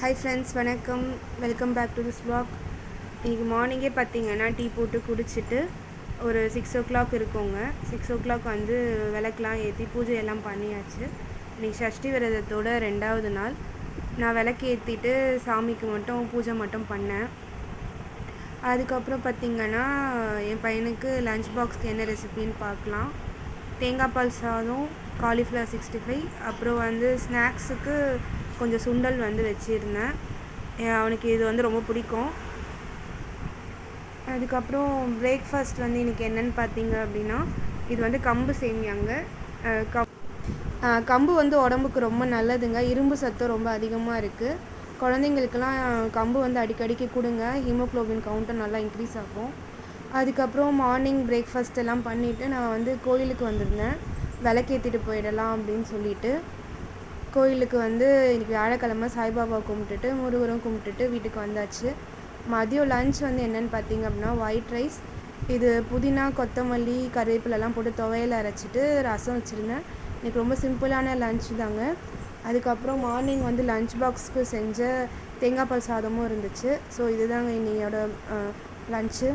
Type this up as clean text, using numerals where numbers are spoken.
Hi friends, வணக்கம். Welcome back to this vlog. இன்றைக்கி மார்னிங்கே பார்த்தீங்கன்னா டீ போட்டு குடிச்சிட்டு ஒரு 6 o'clock இருக்குங்க. 6 o'clock வந்து விளக்கெலாம் ஏற்றி பூஜையெல்லாம் பண்ணியாச்சு. இன்றைக்கி சஷ்டி விரதத்தோட 2வது நாள். நான் விளக்கு ஏற்றிட்டு சாமிக்கு மட்டும் பூஜை மட்டும் பண்ணேன். அதுக்கப்புறம் பார்த்திங்கன்னா என் பையனுக்கு லஞ்ச் பாக்ஸ்க்கு என்ன ரெசிபின்னு பார்க்கலாம். தேங்காய் பால் சாதம், காலிஃப்ளவர் 65, அப்புறம் வந்து ஸ்நாக்ஸுக்கு கொஞ்சம் சுண்டல் வந்து வச்சுருந்தேன். அவனுக்கு இது வந்து ரொம்ப பிடிக்கும். அதுக்கப்புறம் பிரேக்ஃபாஸ்ட் வந்து இன்றைக்கி என்னென்னு பார்த்தீங்க அப்படின்னா, இது வந்து கம்பு சேமியாங்க. கம்பு வந்து உடம்புக்கு ரொம்ப நல்லதுங்க. இரும்பு சத்து ரொம்ப அதிகமாக இருக்குது. குழந்தைங்களுக்கெல்லாம் கம்பு வந்து அடிக்கடிக்கு கொடுங்க. ஹீமோக்ளோபின் கவுண்ட்டு நல்லா இன்க்ரீஸ் ஆகும். அதுக்கப்புறம் மார்னிங் பிரேக்ஃபாஸ்ட் எல்லாம் பண்ணிவிட்டு நான் வந்து கோயிலுக்கு வந்திருந்தேன். விளக்கேற்றிட்டு போயிடலாம் அப்படின்னு சொல்லிட்டு. கோயிலுக்கு வந்து இன்றைக்கி வியாழக்கிழமை சாய்பாபா கும்பிட்டுட்டு முருகரும் கும்பிட்டுட்டு வீட்டுக்கு வந்தாச்சு. மதியம் லன்ச் வந்து என்னென்னு பார்த்தீங்க அப்படின்னா ஒயிட் ரைஸ், இது புதினா, கொத்தமல்லி, கருவேப்பிலெல்லாம் போட்டு துவையல் அரைச்சிட்டு ரசம் வச்சுருந்தேன். இன்றைக்கி ரொம்ப சிம்பிளான லன்ச் தாங்க. அதுக்கப்புறம் மார்னிங் வந்து லன்ச் பாக்ஸ்க்கு செஞ்ச தேங்காய் பால் சாதமும் இருந்துச்சு. ஸோ இதுதாங்க இன்னையோட லன்ச்சு.